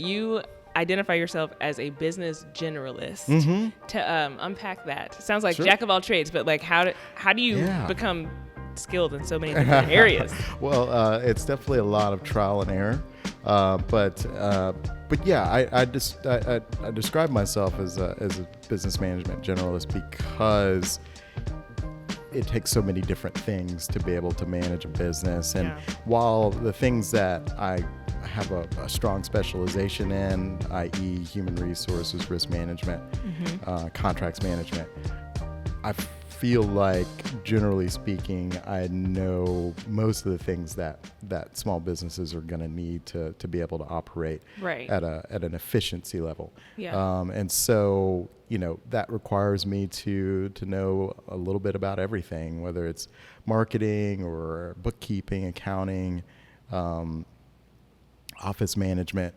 you identify yourself as a business generalist. To unpack that, sounds like jack of all trades, but like how do you become skilled in so many different areas? Well, it's definitely a lot of trial and error, but yeah, I describe myself as a business management generalist because it takes so many different things to be able to manage a business. And while the things that I have a strong specialization in, i.e. human resources, risk management, contracts management, I feel like, generally speaking, I know most of the things that small businesses are going to need to be able to operate at an efficiency level. And so, that requires me to know a little bit about everything, whether it's marketing or bookkeeping, accounting, office management,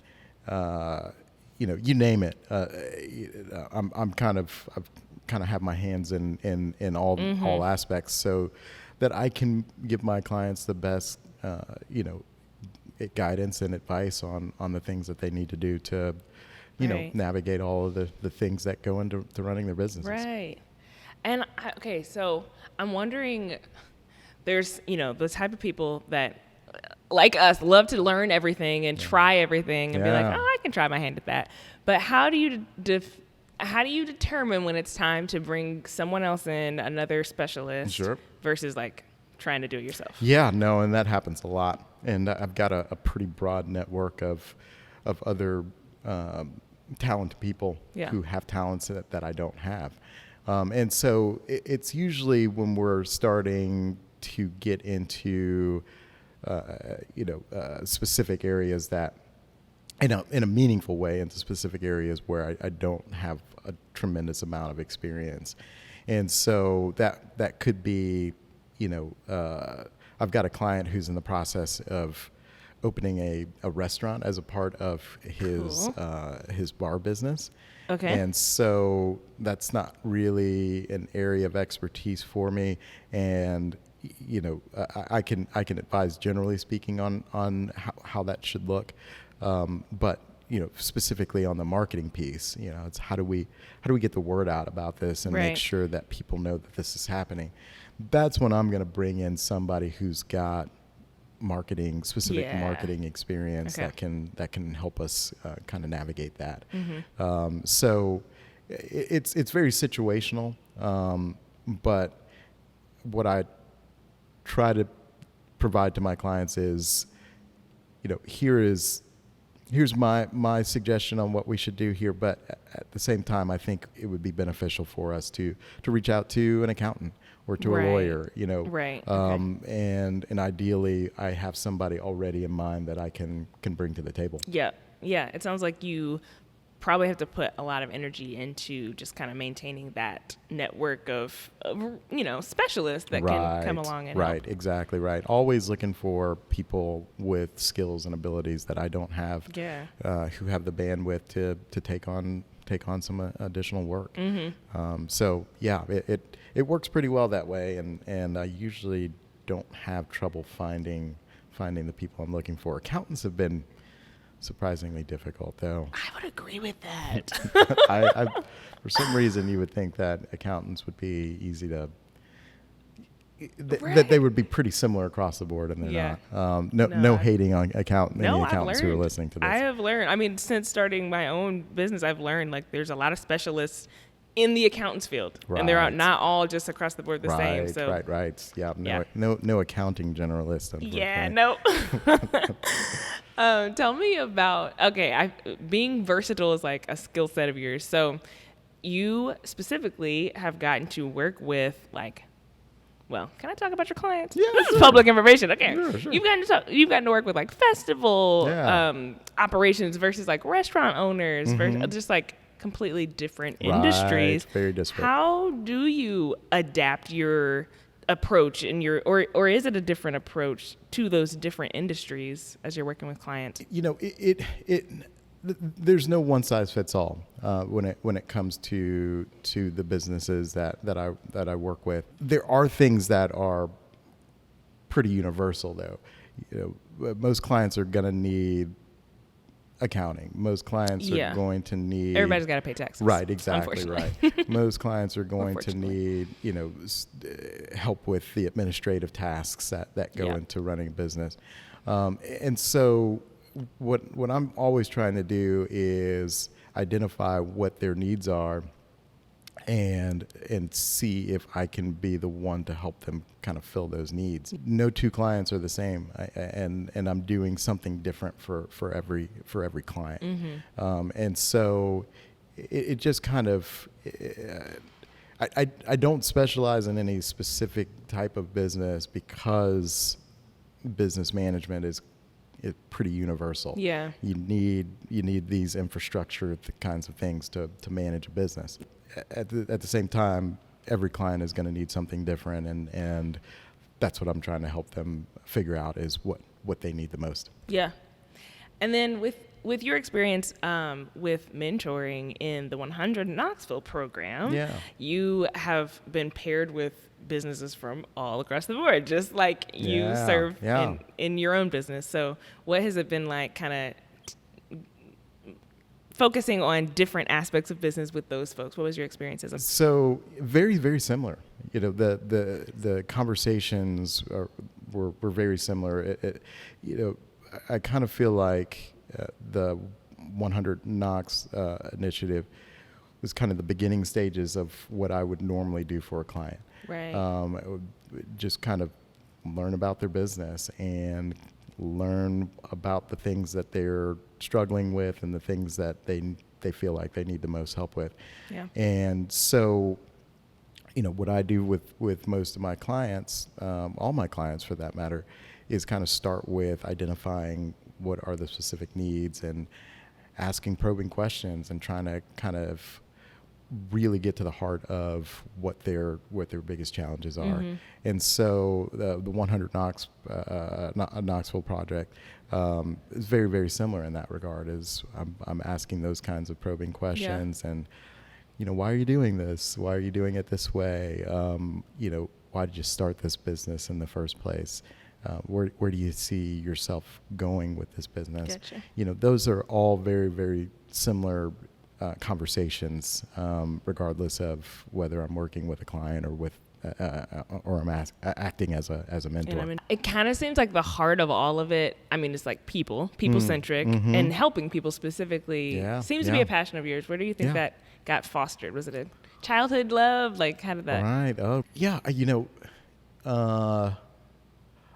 you name it. I've kind of have my hands in all aspects, so that I can give my clients the best, guidance and advice on the things that they need to do to, navigate all of the things that go into running their businesses. Right. And so I'm wondering, there's, the type of people that, like us, love to learn everything and try everything and be like, I can try my hand at that. But how do you determine when it's time to bring someone else in, another specialist, versus like trying to do it yourself? Yeah, no, and that happens a lot. And I've got a pretty broad network of other talented people who have talents that I don't have. And so it's usually when we're starting to get into specific areas that, in a meaningful way, into specific areas where I don't have a tremendous amount of experience. And so that could be, I've got a client who's in the process of opening a restaurant as a part of his bar business. Okay. And so that's not really an area of expertise for me. And I can advise, generally speaking, on how that should look, but specifically on the marketing piece, it's how do we get the word out about this and make sure that people know that this is happening. That's when I'm going to bring in somebody who's got specific marketing experience that can help us kind of navigate that. So it's very situational, but what I try to provide to my clients is, here's my suggestion on what we should do here, but at the same time, I think it would be beneficial for us to reach out to an accountant or to a lawyer, and ideally I have somebody already in mind that I can bring to the table. Yeah. It sounds like you probably have to put a lot of energy into just kind of maintaining that network of specialists that can come along and help. Exactly right. Always looking for people with skills and abilities that I don't have, who have the bandwidth to take on some additional work. So yeah, it works pretty well that way, and I usually don't have trouble finding the people I'm looking for. Accountants have been surprisingly difficult, though. I would agree with that. I for some reason, you would think that accountants would be easy to, that they would be pretty similar across the board, and they're not. No hating on any accountants who are listening to this. I have learned. I mean, since starting my own business, I've learned like there's a lot of specialists in the accountants field, and they're not all just across the board the same. So right. Yeah. No accounting generalist. Yeah. No. Tell me about, being versatile is like a skill set of yours. So you specifically have gotten to work with can I talk about your clients? Yeah, this is public information. Okay. Sure. You've gotten to work with like festival operations versus like restaurant owners versus just like completely different industries. Very disparate. How do you adapt your approach in or is it a different approach to those different industries as you're working with clients? There's no one size fits all when it comes to the businesses that I work with. There are things that are pretty universal, though. Most clients are going to need accounting. Most clients are going to need. Everybody's got to pay taxes. Right, exactly right. Most clients are going to need, help with the administrative tasks that go into running a business. And so what I'm always trying to do is identify what their needs are and see if I can be the one to help them kind of fill those needs. No two clients are the same, and I'm doing something different for every client. And so it just kind of I don't specialize in any specific type of business because business management is pretty universal. Yeah, you need these infrastructure kinds of things to manage a business. At the same time, every client is going to need something different, and that's what I'm trying to help them figure out is what they need the most. Yeah, and then with your experience with mentoring in the 100Knoxville program, you have been paired with businesses from all across the board, just like you serve in your own business. So what has it been like kind of focusing on different aspects of business with those folks? What was your experience as a... So very, very similar. The conversations were very similar. I kind of feel like the 100Knox initiative was kind of the beginning stages of what I would normally do for a client. Right. I would just kind of learn about their business and learn about the things that they're struggling with and the things that they feel like they need the most help with. Yeah. And so, what I do with most of my clients, all my clients for that matter, is kind of start with identifying what are the specific needs and asking probing questions and trying to kind of really get to the heart of what their biggest challenges are. And so the 100Knoxville project is very, very similar in that regard. Is I'm asking those kinds of probing questions and why are you doing this? Why are you doing it this way? Why did you start this business in the first place? Where do you see yourself going with this business? Gotcha. Those are all very, very similar conversations, regardless of whether I'm working with a client or with or I'm acting as a mentor. It kind of seems like the heart of all of it. I mean, it's like people-centric, and helping people specifically seems to be a passion of yours. Where do you think that got fostered? Was it a childhood love? Like, how did that? Right. Oh, yeah.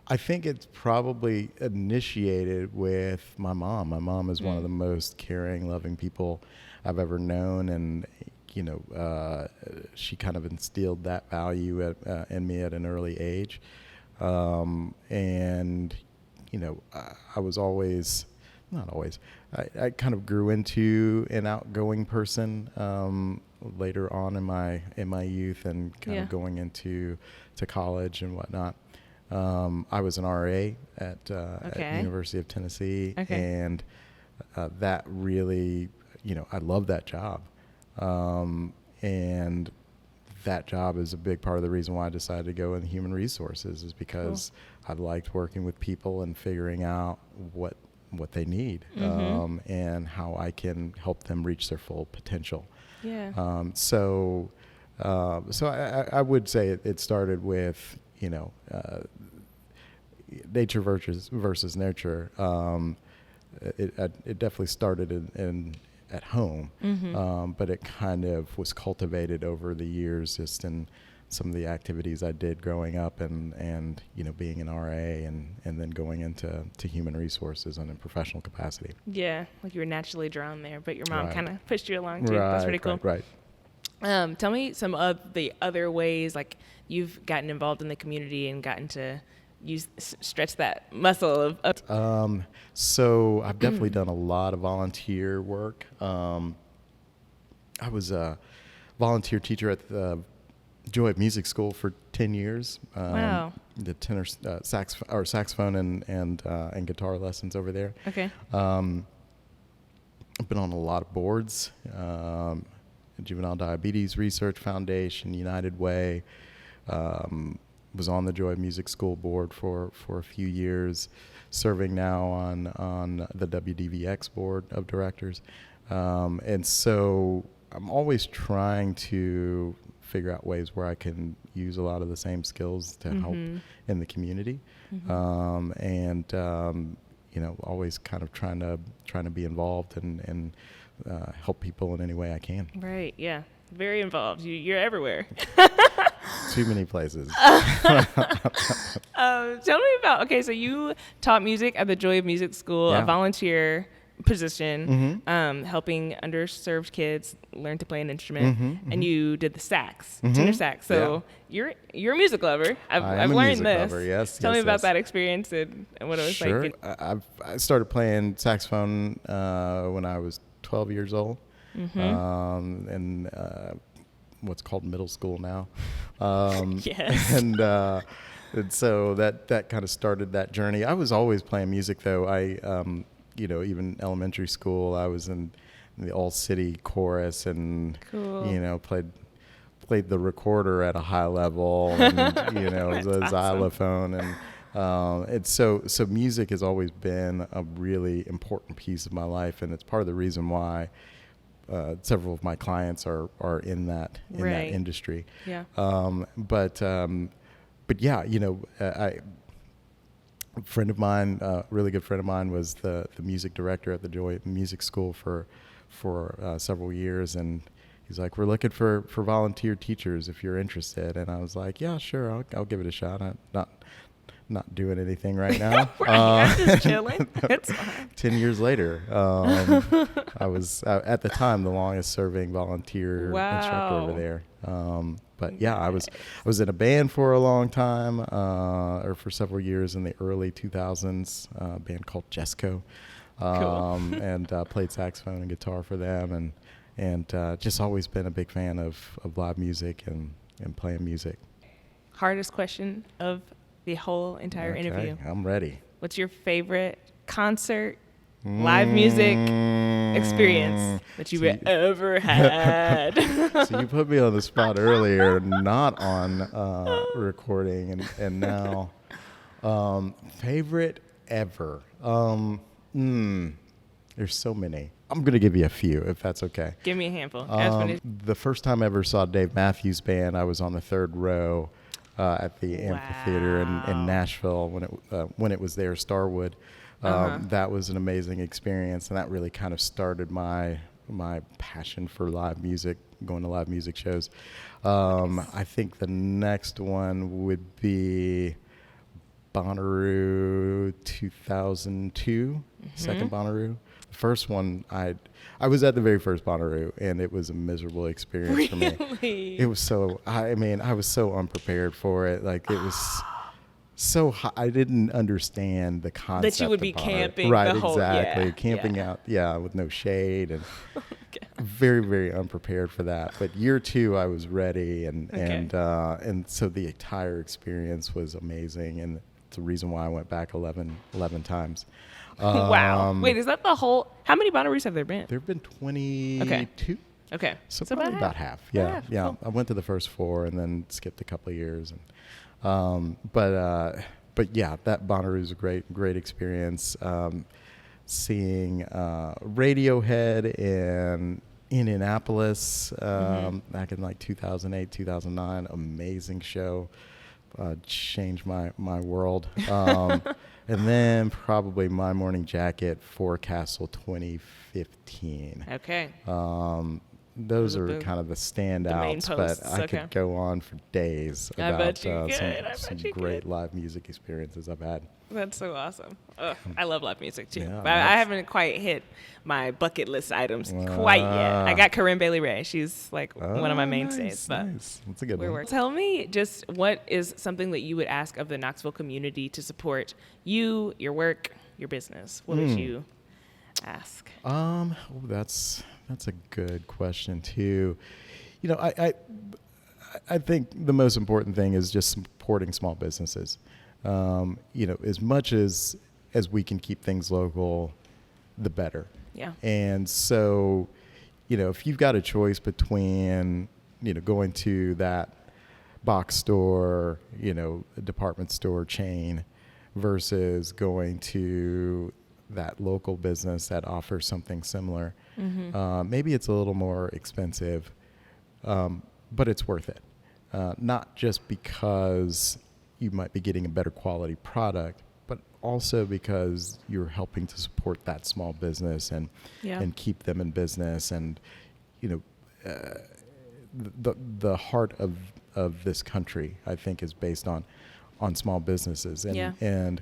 I think it's probably initiated with my mom. My mom is one of the most caring, loving people I've ever known, and she kind of instilled that value in me at an early age. And I was always, not always, I kind of grew into an outgoing person later on in my youth and kind of going into college and whatnot. I was an RA at the University of Tennessee, and that really, I love that job. And that job is a big part of the reason why I decided to go in human resources, is because I liked working with people and figuring out what they need, and how I can help them reach their full potential. Yeah. So I would say it started with, nature versus nurture. It definitely started at home, but it kind of was cultivated over the years, just in some of the activities I did growing up, and being an RA, and then going into human resources in a professional capacity. Yeah, like you were naturally drawn there, but your mom kind of pushed you along too. That's pretty cool. Right. Tell me some of the other ways, like you've gotten involved in the community and gotten to stretch that muscle of. So I've definitely done a lot of volunteer work. I was a volunteer teacher at the Joy of Music School for 10 years. Wow. The tenor saxophone and guitar lessons over there. Okay. I've been on a lot of boards. Juvenile Diabetes Research Foundation, United Way, was on the Joy Music School board for a few years, serving now on the WDVX board of directors. And so I'm always trying to figure out ways where I can use a lot of the same skills to help in the community. Always kind of trying to be involved and help people in any way I can. Right. Yeah. Very involved. You're everywhere. Too many places. Tell me about, so you taught music at the Joy of Music School, a volunteer position, helping underserved kids learn to play an instrument, and you did the sax, tenor sax. So you're a music lover. I've learned this. Lover, yes. Tell me about that experience and what it was like. I started playing saxophone when I was 12 years old, and what's called middle school now. Yes. And so that kind of started that journey. I was always playing music, though. Even elementary school, I was in the all-city chorus and, played the recorder at a high level and, the xylophone. And so music has always been a really important piece of my life, and it's part of the reason why several of my clients are in that industry. Yeah. But yeah, a friend of mine, a really good friend of mine, was the music director at the Joy Music School for several years, and he's like, "We're looking for volunteer teachers if you're interested." And I was like, "Yeah, sure, I'll give it a shot. I'm not doing anything right now." I'm just chilling. It's fine. 10 years later, I was at the time the longest serving volunteer instructor over there. But yeah, I was in a band for a long time, or for several years in the early 2000s, a band called Jesco, and played saxophone and guitar for them, and just always been a big fan of live music and playing music. Hardest question of the whole entire interview. I'm ready. What's your favorite concert, live music experience that you've ever had? So you put me on the spot earlier, not on recording, and now favorite ever. There's so many. I'm going to give you a few, if that's okay. Give me a handful. The first time I ever saw Dave Matthews Band, I was on the third row at the amphitheater in Nashville when it was there, Starwood. That was an amazing experience, and that really kind of started my passion for live music, going to live music shows. I think the next one would be Bonnaroo 2002, second Bonnaroo. The first one, I was at the very first Bonnaroo, and it was a miserable experience for me. It was so, I was so unprepared for it. Like, it was so hot. I didn't understand the concept that you would be of camping. Right, the whole, exactly. Camping out, with no shade, and very, very unprepared for that. But year two, I was ready, and so the entire experience was amazing, and it's the reason why I went back 11 times. Wow. Wait, is that the whole? How many Bonnaroos have there been? There have been 22. Okay. So probably about half. Yeah. Cool. I went to the first 4 and then skipped a couple of years. And, but yeah, that Bonnaroo is a great experience. Seeing Radiohead in Indianapolis back in like 2008, 2009, amazing show. Changed my world. And then probably My Morning Jacket, Forecastle 2015. Okay. Those are kind of the standouts, but I could go on for days about some great live music experiences I've had. That's so awesome. I love live music too. Yeah, but I haven't quite hit my bucket list items quite yet. I got Corinne Bailey Rae. She's like one of my mainstays. Nice. That's a good one. Tell me just what is something that you would ask of the Knoxville community to support you, your work, your business? What would you ask? That's a good question too. You know, I think the most important thing is just supporting small businesses. You know, as much as we can keep things local, the better. Yeah. And so, you know, if you've got a choice between, you know, going to that box store, a department store chain versus going to that local business that offers something similar. Maybe it's a little more expensive, but it's worth it. Not just because you might be getting a better quality product, but also because you're helping to support that small business and keep them in business. And the heart of this country, I think, is based on small businesses. And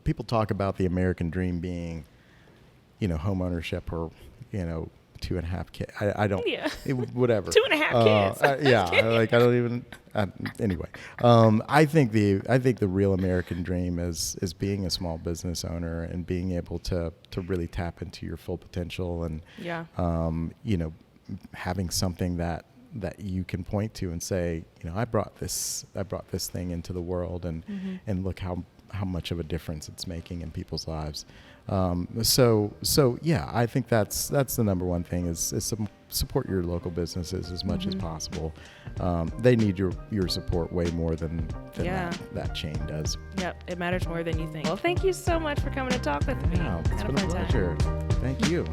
people talk about the American dream being home ownership or 2.5 kids. I don't. Yeah. Whatever. 2.5 kids. I don't even. Anyway, I think the real American dream is being a small business owner and being able to really tap into your full potential and having something that you can point to and say, I brought this thing into the world and look how much of a difference it's making in people's lives. So yeah, I think that's the number one thing is support your local businesses as much as possible. They need your support way more than that chain does. Yep, it matters more than you think. Well, thank you so much for coming to talk with me. Wow, it's been a pleasure. Thank you.